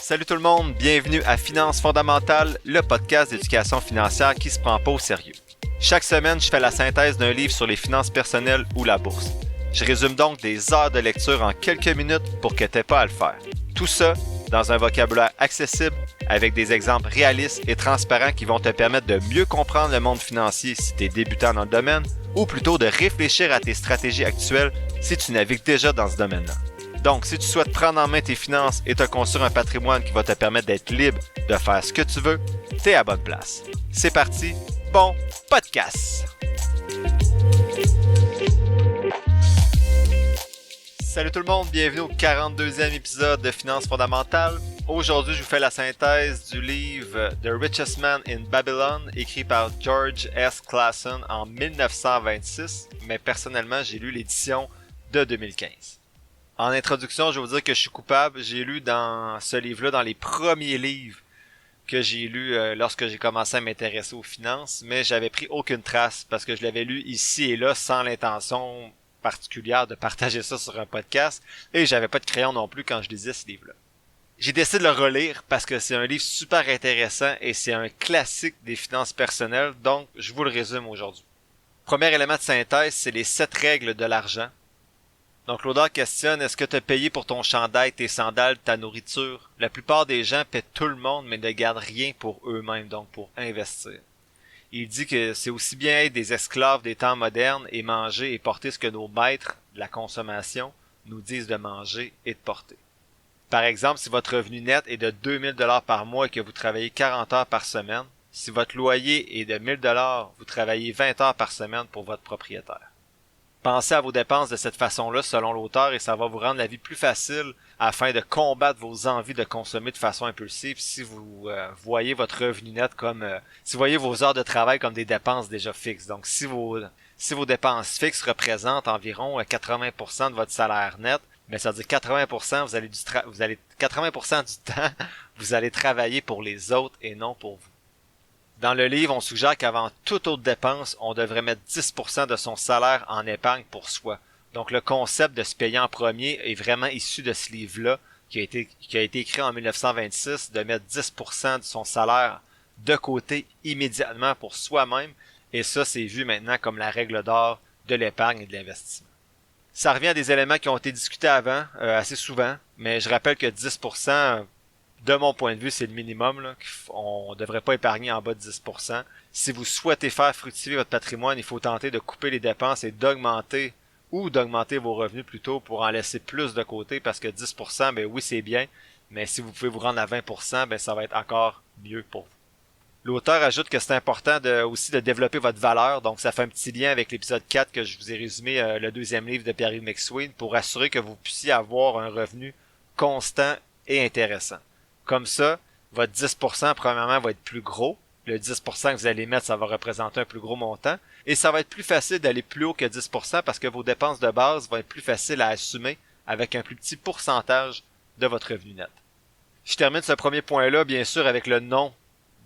Salut tout le monde, bienvenue à Finances fondamentales, le podcast d'éducation financière qui se prend pas au sérieux. Chaque semaine, je fais la synthèse d'un livre sur les finances personnelles ou la bourse. Je résume donc des heures de lecture en quelques minutes pour que tu n'aies pas à le faire. Tout ça dans un vocabulaire accessible avec des exemples réalistes et transparents qui vont te permettre de mieux comprendre le monde financier si tu es débutant dans le domaine ou plutôt de réfléchir à tes stratégies actuelles si tu navigues déjà dans ce domaine-là. Donc, si tu souhaites prendre en main tes finances et te construire un patrimoine qui va te permettre d'être libre de faire ce que tu veux, t'es à bonne place. C'est parti, bon podcast! Salut tout le monde, bienvenue au 42e épisode de Finances fondamentales. Aujourd'hui, je vous fais la synthèse du livre The Richest Man in Babylon, écrit par George S. Clason en 1926, mais personnellement, j'ai lu l'édition de 2015. En introduction, je vais vous dire que je suis coupable. J'ai lu dans ce livre-là, dans les premiers livres que j'ai lus lorsque j'ai commencé à m'intéresser aux finances, mais j'avais pris aucune trace parce que je l'avais lu ici et là sans l'intention particulière de partager ça sur un podcast et j'avais pas de crayon non plus quand je lisais ce livre-là. J'ai décidé de le relire parce que c'est un livre super intéressant et c'est un classique des finances personnelles, donc je vous le résume aujourd'hui. Premier élément de synthèse, c'est les 7 règles de l'argent. Donc l'auteur questionne, est-ce que tu as payé pour ton chandail, tes sandales, ta nourriture? La plupart des gens paient tout le monde mais ne gardent rien pour eux-mêmes, donc pour investir. Il dit que c'est aussi bien être des esclaves des temps modernes et manger et porter ce que nos maîtres de la consommation nous disent de manger et de porter. Par exemple, si votre revenu net est de 2000 $ par mois et que vous travaillez 40 heures par semaine, si votre loyer est de 1000 $, vous travaillez 20 heures par semaine pour votre propriétaire. Pensez à vos dépenses de cette façon-là selon l'auteur et ça va vous rendre la vie plus facile afin de combattre vos envies de consommer de façon impulsive si vous voyez votre revenu net comme si vous voyez vos heures de travail comme des dépenses déjà fixes. Donc si vos dépenses fixes représentent environ 80% de votre salaire net, mais ça veut dire 80% vous allez 80% du temps vous allez travailler pour les autres et non pour vous. Dans le livre, on suggère qu'avant toute autre dépense, on devrait mettre 10% de son salaire en épargne pour soi. Donc le concept de se payer en premier est vraiment issu de ce livre-là, qui a été écrit en 1926, de mettre 10% de son salaire de côté immédiatement pour soi-même, et ça c'est vu maintenant comme la règle d'or de l'épargne et de l'investissement. Ça revient à des éléments qui ont été discutés avant, assez souvent, mais je rappelle que 10%, de mon point de vue, c'est le minimum, là. On ne devrait pas épargner en bas de 10%. Si vous souhaitez faire fructifier votre patrimoine, il faut tenter de couper les dépenses et d'augmenter vos revenus plutôt pour en laisser plus de côté parce que 10%, ben oui, c'est bien, mais si vous pouvez vous rendre à 20%, ben ça va être encore mieux pour vous. L'auteur ajoute que c'est important aussi de développer votre valeur, donc ça fait un petit lien avec l'épisode 4 que je vous ai résumé, le deuxième livre de Pierre-Yves McSween, pour assurer que vous puissiez avoir un revenu constant et intéressant. Comme ça, votre 10% premièrement va être plus gros. Le 10% que vous allez mettre, ça va représenter un plus gros montant. Et ça va être plus facile d'aller plus haut que 10% parce que vos dépenses de base vont être plus faciles à assumer avec un plus petit pourcentage de votre revenu net. Je termine ce premier point-là, bien sûr, avec le nom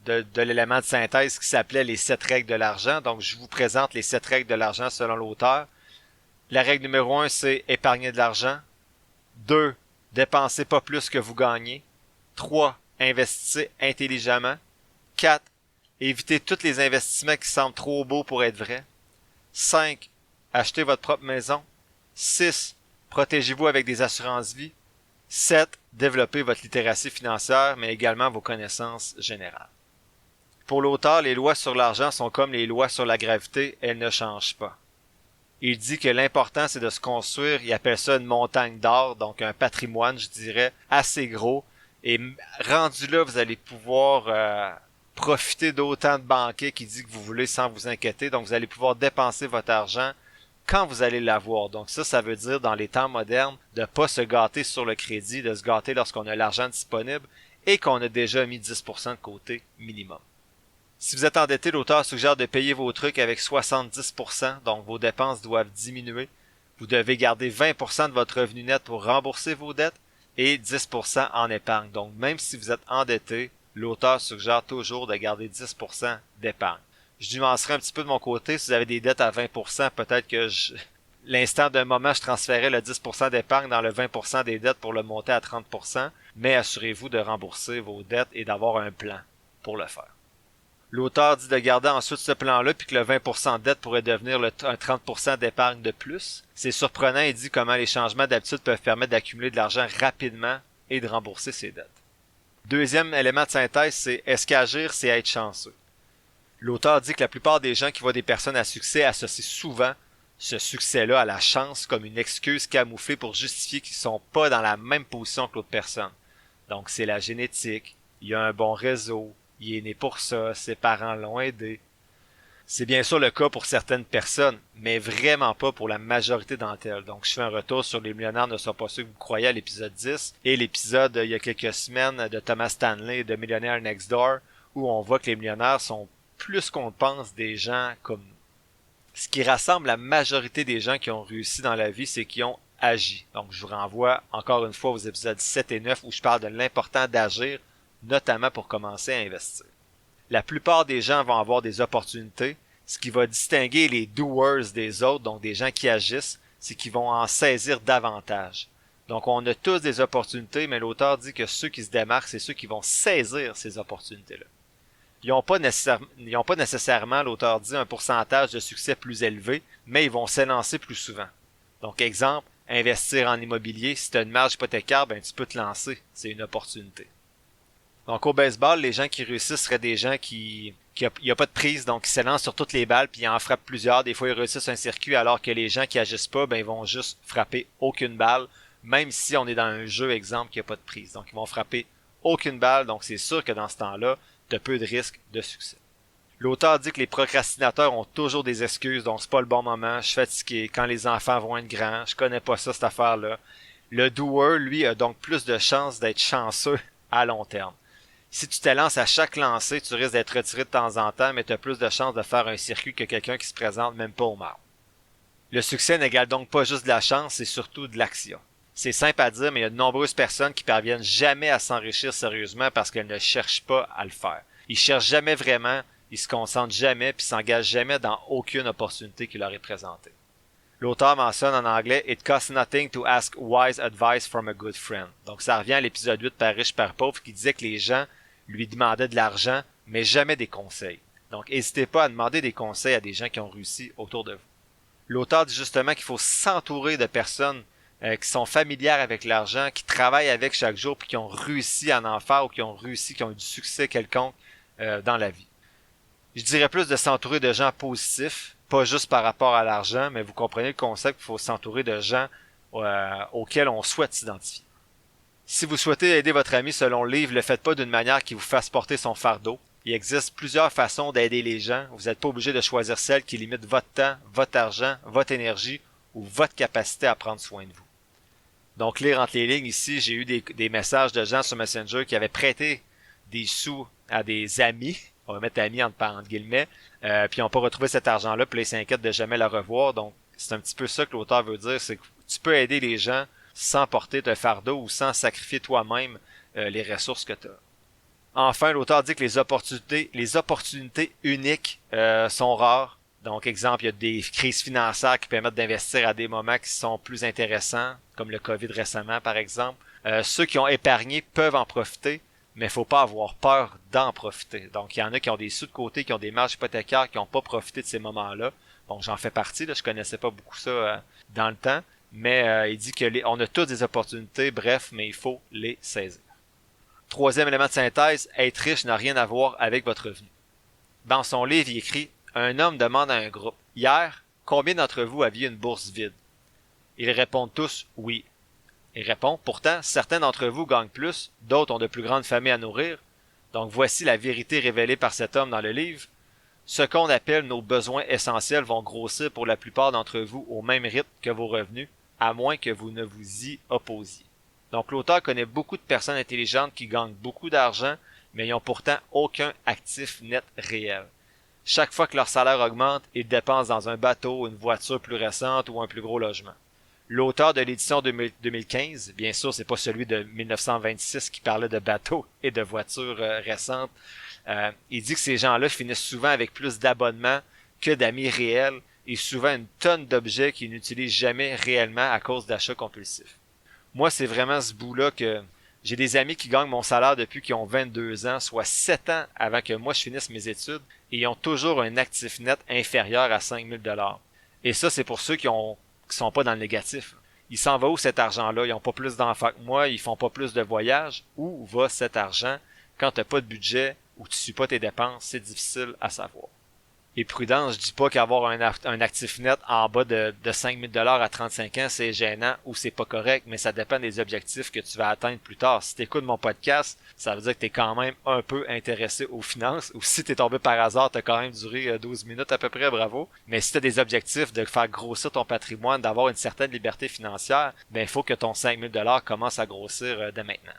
de l'élément de synthèse qui s'appelait les 7 règles de l'argent. Donc, je vous présente les 7 règles de l'argent selon l'auteur. La règle numéro 1, c'est épargner de l'argent. 2, dépensez pas plus que vous gagnez. 3. Investissez intelligemment. 4. Évitez tous les investissements qui semblent trop beaux pour être vrais. 5. Achetez votre propre maison. 6. Protégez-vous avec des assurances-vie. 7. Développez votre littératie financière, mais également vos connaissances générales. Pour l'auteur, les lois sur l'argent sont comme les lois sur la gravité, elles ne changent pas. Il dit que l'important, c'est de se construire, il appelle ça une montagne d'or, donc un patrimoine, je dirais, assez gros. Et rendu là, vous allez pouvoir profiter d'autant de banquiers qui dit que vous voulez sans vous inquiéter. Donc, vous allez pouvoir dépenser votre argent quand vous allez l'avoir. Donc, ça veut dire dans les temps modernes de pas se gâter sur le crédit, de se gâter lorsqu'on a l'argent disponible et qu'on a déjà mis 10% de côté minimum. Si vous êtes endetté, l'auteur suggère de payer vos trucs avec 70%, donc vos dépenses doivent diminuer. Vous devez garder 20% de votre revenu net pour rembourser vos dettes et 10% en épargne. Donc, même si vous êtes endetté, l'auteur suggère toujours de garder 10% d'épargne. Je nuancerai un petit peu de mon côté. Si vous avez des dettes à 20%, peut-être que l'instant d'un moment, je transférais le 10% d'épargne dans le 20% des dettes pour le monter à 30%, mais assurez-vous de rembourser vos dettes et d'avoir un plan pour le faire. L'auteur dit de garder ensuite ce plan-là, puis que le 20% de dette pourrait devenir un 30% d'épargne de plus. C'est surprenant, il dit comment les changements d'habitude peuvent permettre d'accumuler de l'argent rapidement et de rembourser ses dettes. Deuxième élément de synthèse, c'est est-ce qu'agir, c'est être chanceux? L'auteur dit que la plupart des gens qui voient des personnes à succès associent souvent ce succès-là à la chance comme une excuse camouflée pour justifier qu'ils sont pas dans la même position que l'autre personne. Donc c'est la génétique, il y a un bon réseau, il est né pour ça, ses parents l'ont aidé. C'est bien sûr le cas pour certaines personnes, mais vraiment pas pour la majorité d'entre elles. Donc je fais un retour sur Les millionnaires ne sont pas ceux que vous croyez à l'épisode 10 et l'épisode il y a quelques semaines de Thomas Stanley de Millionaire Next Door où on voit que les millionnaires sont plus qu'on pense des gens comme nous. Ce qui rassemble la majorité des gens qui ont réussi dans la vie, c'est qu'ils ont agi. Donc je vous renvoie encore une fois aux épisodes 7 et 9 où je parle de l'important d'agir, notamment pour commencer à investir. La plupart des gens vont avoir des opportunités. Ce qui va distinguer les doers des autres, donc des gens qui agissent, c'est qu'ils vont en saisir davantage. Donc on a tous des opportunités, mais l'auteur dit que ceux qui se démarquent, c'est ceux qui vont saisir ces opportunités-là. Ils n'ont pas nécessairement, l'auteur dit, un pourcentage de succès plus élevé, mais ils vont s'élancer plus souvent. Donc exemple, investir en immobilier, si tu as une marge hypothécaire, ben tu peux te lancer, c'est une opportunité. Donc au baseball, les gens qui réussissent seraient des gens il n'y a pas de prise, donc ils s'élancent sur toutes les balles, puis ils en frappent plusieurs. Des fois, ils réussissent un circuit, alors que les gens qui agissent pas, ben ils vont juste frapper aucune balle, même si on est dans un jeu, exemple, qui n'a pas de prise. Donc ils vont frapper aucune balle, donc c'est sûr que dans ce temps-là, tu as peu de risques de succès. L'auteur dit que les procrastinateurs ont toujours des excuses, donc c'est pas le bon moment, je suis fatigué, quand les enfants vont être grands, je connais pas ça, cette affaire-là. Le doer, lui, a donc plus de chances d'être chanceux à long terme. Si tu t'élances à chaque lancer, tu risques d'être retiré de temps en temps, mais tu as plus de chances de faire un circuit que quelqu'un qui se présente même pas au marbre. Le succès n'égale donc pas juste de la chance, c'est surtout de l'action. C'est simple à dire, mais il y a de nombreuses personnes qui parviennent jamais à s'enrichir sérieusement parce qu'elles ne cherchent pas à le faire. Ils cherchent jamais vraiment, ils se concentrent jamais, puis s'engagent jamais dans aucune opportunité qui leur est présentée. L'auteur mentionne en anglais « It costs nothing to ask wise advice from a good friend ». Donc ça revient à l'épisode 8 par riche par pauvre qui disait que les gens lui demandaient de l'argent, mais jamais des conseils. Donc n'hésitez pas à demander des conseils à des gens qui ont réussi autour de vous. L'auteur dit justement qu'il faut s'entourer de personnes qui sont familières avec l'argent, qui travaillent avec chaque jour, puis qui ont réussi à en faire ou qui ont eu du succès quelconque dans la vie. Je dirais plus de s'entourer de gens positifs, pas juste par rapport à l'argent, mais vous comprenez le concept qu'il faut s'entourer de gens auxquels on souhaite s'identifier. Si vous souhaitez aider votre ami selon le livre, ne le faites pas d'une manière qui vous fasse porter son fardeau. Il existe plusieurs façons d'aider les gens. Vous n'êtes pas obligé de choisir celle qui limite votre temps, votre argent, votre énergie ou votre capacité à prendre soin de vous. Donc, lire entre les lignes ici, j'ai eu des messages de gens sur Messenger qui avaient prêté des sous à des amis, on va mettre amis entre guillemets, puis ils n'ont pas retrouvé cet argent-là, puis ils s'inquiètent de jamais le revoir. Donc, c'est un petit peu ça que l'auteur veut dire, c'est que tu peux aider les gens sans porter de fardeau ou sans sacrifier toi-même les ressources que tu as. Enfin, l'auteur dit que les opportunités uniques sont rares. Donc, exemple, il y a des crises financières qui permettent d'investir à des moments qui sont plus intéressants, comme le COVID récemment, par exemple. Ceux qui ont épargné peuvent en profiter, mais il faut pas avoir peur d'en profiter. Donc, il y en a qui ont des sous de côté, qui ont des marges hypothécaires, qui n'ont pas profité de ces moments-là. Bon, j'en fais partie, là, je connaissais pas beaucoup ça dans le temps, mais il dit que on a tous des opportunités, bref, mais il faut les saisir. Troisième élément de synthèse, être riche n'a rien à voir avec votre revenu. Dans son livre, il écrit « Un homme demande à un groupe, « Hier, combien d'entre vous aviez une bourse vide? » Ils répondent tous « Oui. » Il répond « Pourtant, certains d'entre vous gagnent plus, d'autres ont de plus grandes familles à nourrir. Donc voici la vérité révélée par cet homme dans le livre. Ce qu'on appelle nos besoins essentiels vont grossir pour la plupart d'entre vous au même rythme que vos revenus, à moins que vous ne vous y opposiez. » Donc l'auteur connaît beaucoup de personnes intelligentes qui gagnent beaucoup d'argent, mais ils n'ont pourtant aucun actif net réel. Chaque fois que leur salaire augmente, ils dépensent dans un bateau, une voiture plus récente ou un plus gros logement. L'auteur de l'édition 2015, bien sûr, c'est pas celui de 1926 qui parlait de bateaux et de voitures récentes, il dit que ces gens-là finissent souvent avec plus d'abonnements que d'amis réels et souvent une tonne d'objets qu'ils n'utilisent jamais réellement à cause d'achats compulsifs. Moi, c'est vraiment ce bout-là que j'ai des amis qui gagnent mon salaire depuis qu'ils ont 22 ans, soit 7 ans avant que moi je finisse mes études, et ils ont toujours un actif net inférieur à 5000 $. Et ça, c'est pour ceux qui sont pas dans le négatif. Il s'en va où cet argent-là? Ils n'ont pas plus d'enfants que moi, ils font pas plus de voyages. Où va cet argent quand t'as pas de budget ou tu suis pas tes dépenses? C'est difficile à savoir. Et prudence, je dis pas qu'avoir un actif net en bas de 5000 $ à 35 ans, c'est gênant ou c'est pas correct, mais ça dépend des objectifs que tu vas atteindre plus tard. Si tu écoutes mon podcast, ça veut dire que tu es quand même un peu intéressé aux finances, ou si tu es tombé par hasard, tu as quand même duré 12 minutes à peu près, bravo. Mais si tu as des objectifs de faire grossir ton patrimoine, d'avoir une certaine liberté financière, ben il faut que ton 5000 $ commence à grossir dès maintenant.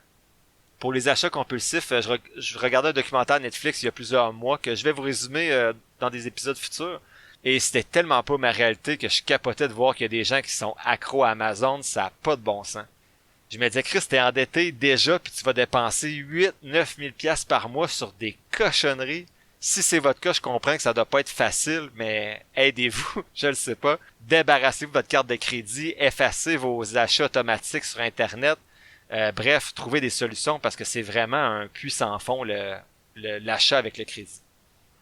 Pour les achats compulsifs, je regardais un documentaire Netflix il y a plusieurs mois que je vais vous résumer dans des épisodes futurs. Et c'était tellement pas ma réalité que je capotais de voir qu'il y a des gens qui sont accros à Amazon, ça n'a pas de bon sens. Je me disais, Chris, t'es endetté déjà puis tu vas dépenser 8-9 000 $ par mois sur des cochonneries. Si c'est votre cas, je comprends que ça doit pas être facile, mais aidez-vous, je le sais pas. Débarrassez-vous de votre carte de crédit, effacez vos achats automatiques sur Internet. Bref, trouver des solutions parce que c'est vraiment un puits sans fond l'achat avec le crédit.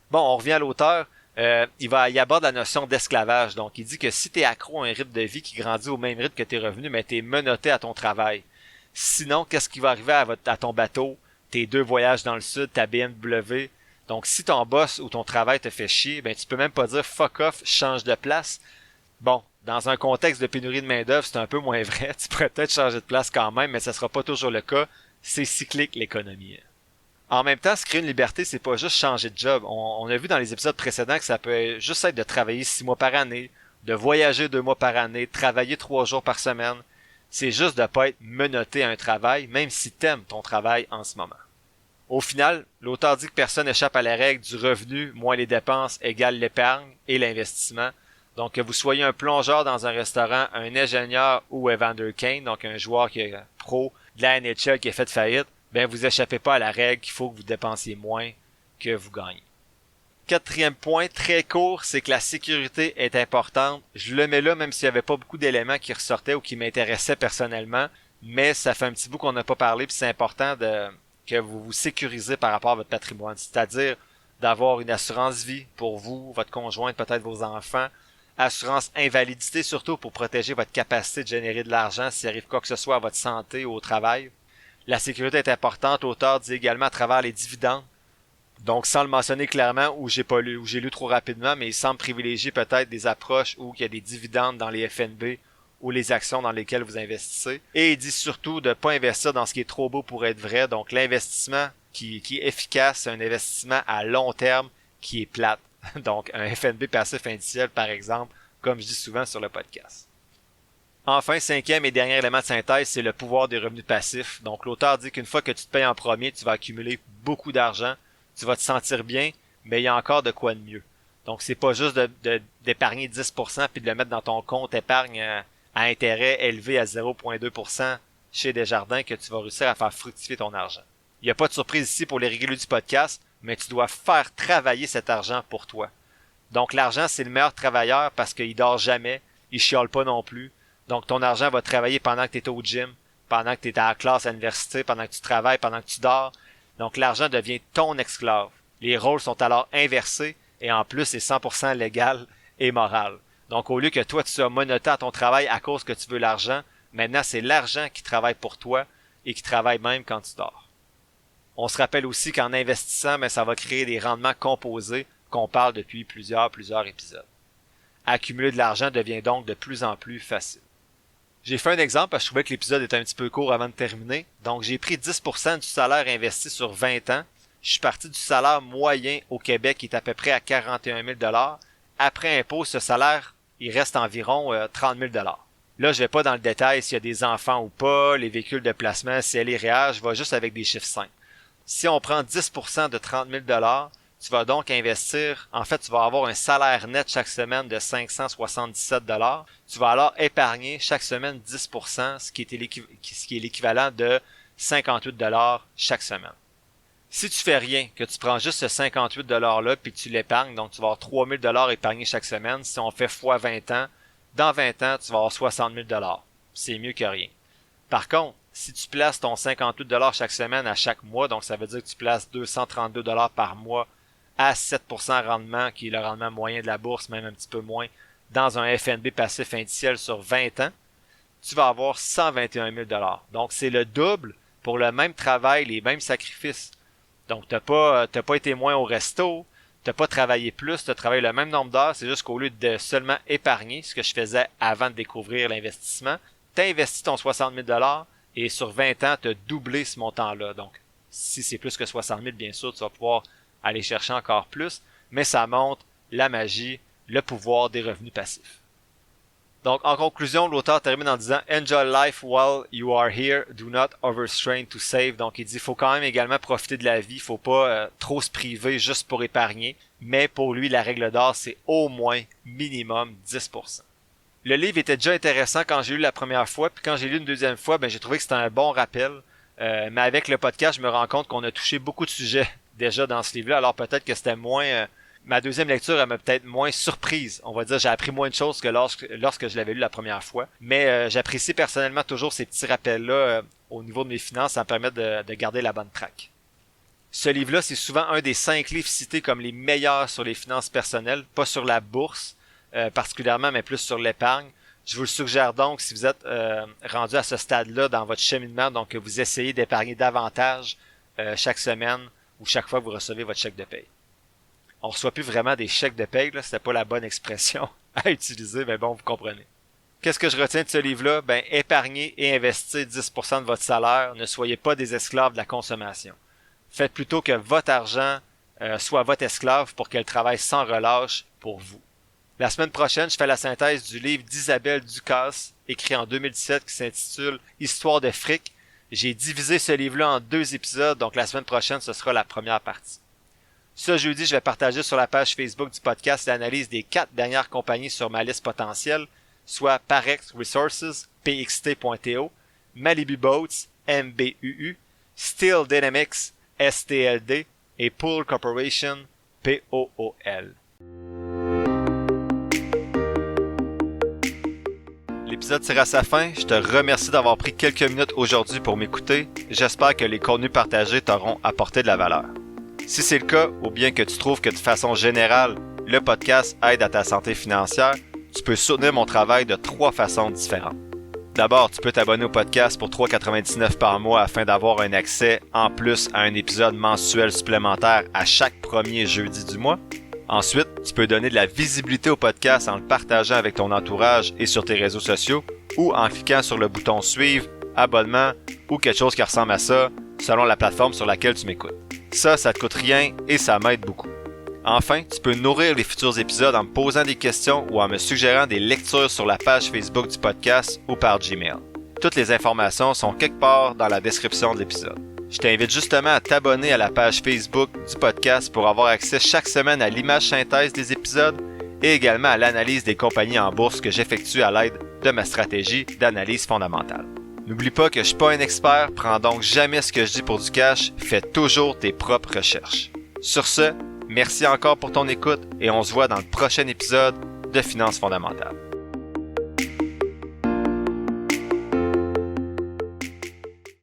Bon, on revient à l'auteur. Il aborde la notion d'esclavage. Donc, il dit que si tu es accro à un rythme de vie qui grandit au même rythme que tes revenus, mais tu es menotté à ton travail. Sinon, qu'est-ce qui va arriver à ton bateau, tes 2 voyages dans le sud, ta BMW? Donc, si ton boss ou ton travail te fait chier, ben tu peux même pas dire fuck off, change de place. Bon, dans un contexte de pénurie de main-d'œuvre, c'est un peu moins vrai. Tu pourrais peut-être changer de place quand même, mais ça sera pas toujours le cas. C'est cyclique, l'économie. En même temps, se créer une liberté, c'est pas juste changer de job. On a vu dans les épisodes précédents que ça peut juste être de travailler 6 mois par année, de voyager 2 mois par année, de travailler 3 jours par semaine. C'est juste de pas être menotté à un travail, même si t'aimes ton travail en ce moment. Au final, l'auteur dit que personne n'échappe à la règle du revenu moins les dépenses égale l'épargne et l'investissement. Donc, que vous soyez un plongeur dans un restaurant, un ingénieur ou Evander Kane, donc un joueur qui est pro de la NHL qui a fait faillite, ben vous échappez pas à la règle qu'il faut que vous dépensiez moins que vous gagnez. 4e point, très court, c'est que la sécurité est importante. Je le mets là même s'il n'y avait pas beaucoup d'éléments qui ressortaient ou qui m'intéressaient personnellement, mais ça fait un petit bout qu'on n'a pas parlé, puis c'est important que vous vous sécurisez par rapport à votre patrimoine, c'est-à-dire d'avoir une assurance vie pour vous, votre conjointe, peut-être vos enfants, assurance invalidité surtout pour protéger votre capacité de générer de l'argent s'il arrive quoi que ce soit à votre santé ou au travail. La sécurité est importante, l'auteur dit également à travers les dividendes. Donc sans le mentionner clairement ou j'ai lu trop rapidement, mais il semble privilégier peut-être des approches où il y a des dividendes dans les FNB ou les actions dans lesquelles vous investissez. Et il dit surtout de ne pas investir dans ce qui est trop beau pour être vrai. Donc l'investissement qui est efficace, c'est un investissement à long terme qui est plate. Donc un FNB passif indiciel par exemple, comme je dis souvent sur le podcast. Enfin, 5e et dernier élément de synthèse, c'est le pouvoir des revenus passifs. Donc l'auteur dit qu'une fois que tu te payes en premier, tu vas accumuler beaucoup d'argent, tu vas te sentir bien, mais il y a encore de quoi de mieux. Donc c'est pas juste d'épargner 10% puis de le mettre dans ton compte épargne à intérêt élevé à 0,2% chez Desjardins que tu vas réussir à faire fructifier ton argent. Il n'y a pas de surprise ici pour les réguliers du podcast, mais tu dois faire travailler cet argent pour toi. Donc l'argent, c'est le meilleur travailleur parce qu'il dort jamais, il chiale pas non plus. Donc ton argent va travailler pendant que tu es au gym, pendant que tu es à la classe à l'université, pendant que tu travailles, pendant que tu dors. Donc l'argent devient ton esclave. Les rôles sont alors inversés et en plus c'est 100% légal et moral. Donc au lieu que toi tu sois menotté à ton travail à cause que tu veux l'argent, maintenant c'est l'argent qui travaille pour toi et qui travaille même quand tu dors. On se rappelle aussi qu'en investissant, ça va créer des rendements composés qu'on parle depuis plusieurs épisodes. Accumuler de l'argent devient donc de plus en plus facile. J'ai fait un exemple parce que je trouvais que l'épisode était un petit peu court avant de terminer. Donc j'ai pris 10% du salaire investi sur 20 ans. Je suis parti du salaire moyen au Québec qui est à peu près à 41 000 $. Après impôt, ce salaire, il reste environ 30 000 $. Là, je vais pas dans le détail s'il y a des enfants ou pas, les véhicules de placement, si elle est réelle, je vais juste avec des chiffres simples. Si on prend 10% de 30 000 $, tu vas donc investir, en fait, tu vas avoir un salaire net chaque semaine de 577 $. Tu vas alors épargner chaque semaine 10%, ce qui est l'équivalent de 58 $ chaque semaine. Si tu fais rien, que tu prends juste ce 58$ puis que tu l'épargnes, donc tu vas avoir 3000$ épargnés chaque semaine, si on fait fois 20 ans, dans 20 ans, tu vas avoir 60 000$. C'est mieux que rien. Par contre, si tu places ton 58$ chaque semaine à chaque mois, donc ça veut dire que tu places 232$ par mois à 7% rendement, qui est le rendement moyen de la bourse, même un petit peu moins, dans un FNB passif indiciel sur 20 ans, tu vas avoir 121 000$. Donc c'est le double pour le même travail, les mêmes sacrifices. Donc t'as pas été moins au resto, t'as pas travaillé plus, t'as travaillé le même nombre d'heures, c'est juste qu'au lieu de seulement épargner, ce que je faisais avant de découvrir l'investissement, t'as investi ton 60 000$ et sur 20 ans, t'as doublé ce montant-là. Donc, si c'est plus que 60 000, bien sûr, tu vas pouvoir aller chercher encore plus, mais ça montre la magie, le pouvoir des revenus passifs. Donc, en conclusion, l'auteur termine en disant « Enjoy life while you are here, do not overstrain to save ». Donc, il dit « faut quand même également profiter de la vie, faut pas trop se priver juste pour épargner ». Mais pour lui, la règle d'or, c'est au moins minimum 10%. Le livre était déjà intéressant quand j'ai lu la première fois, puis quand j'ai lu une deuxième fois, j'ai trouvé que c'était un bon rappel. Mais avec le podcast, je me rends compte qu'on a touché beaucoup de sujets déjà dans ce livre-là, alors peut-être que c'était moins... ma deuxième lecture, elle m'a peut-être moins surprise. On va dire, j'ai appris moins de choses que lorsque je l'avais lu la première fois. Mais j'apprécie personnellement toujours ces petits rappels-là au niveau de mes finances. Ça me permet de garder la bonne track. Ce livre-là, c'est souvent un des 5 livres cités comme les meilleurs sur les finances personnelles, pas sur la bourse particulièrement, mais plus sur l'épargne. Je vous le suggère donc si vous êtes rendu à ce stade-là dans votre cheminement, donc que vous essayez d'épargner davantage chaque semaine ou chaque fois que vous recevez votre chèque de paye. On reçoit plus vraiment des chèques de paye, là, c'était pas la bonne expression à utiliser, mais bon, vous comprenez. Qu'est-ce que je retiens de ce livre-là? Épargnez et investissez 10% de votre salaire. Ne soyez pas des esclaves de la consommation. Faites plutôt que votre argent soit votre esclave pour qu'elle travaille sans relâche pour vous. La semaine prochaine, je fais la synthèse du livre d'Isabelle Ducasse, écrit en 2017, qui s'intitule « Histoire de fric ». J'ai divisé ce livre-là en 2 épisodes, donc la semaine prochaine, ce sera la première partie. Ce jeudi, je vais partager sur la page Facebook du podcast l'analyse des 4 dernières compagnies sur ma liste potentielle, soit Parex Resources, PXT.TO, Malibu Boats, MBUU, Steel Dynamics, STLD et Pool Corporation, POOL. L'épisode tire à sa fin. Je te remercie d'avoir pris quelques minutes aujourd'hui pour m'écouter. J'espère que les contenus partagés t'auront apporté de la valeur. Si c'est le cas, ou bien que tu trouves que de façon générale, le podcast aide à ta santé financière, tu peux soutenir mon travail de 3 façons différentes. D'abord, tu peux t'abonner au podcast pour 3,99$ par mois afin d'avoir un accès en plus à un épisode mensuel supplémentaire à chaque premier jeudi du mois. Ensuite, tu peux donner de la visibilité au podcast en le partageant avec ton entourage et sur tes réseaux sociaux ou en cliquant sur le bouton suivre, abonnement ou quelque chose qui ressemble à ça selon la plateforme sur laquelle tu m'écoutes. Ça te coûte rien et ça m'aide beaucoup. Enfin, tu peux nourrir les futurs épisodes en me posant des questions ou en me suggérant des lectures sur la page Facebook du podcast ou par Gmail. Toutes les informations sont quelque part dans la description de l'épisode. Je t'invite justement à t'abonner à la page Facebook du podcast pour avoir accès chaque semaine à l'image synthèse des épisodes et également à l'analyse des compagnies en bourse que j'effectue à l'aide de ma stratégie d'analyse fondamentale. N'oublie pas que je suis pas un expert, prends donc jamais ce que je dis pour du cash, fais toujours tes propres recherches. Sur ce, merci encore pour ton écoute et on se voit dans le prochain épisode de Finances fondamentales.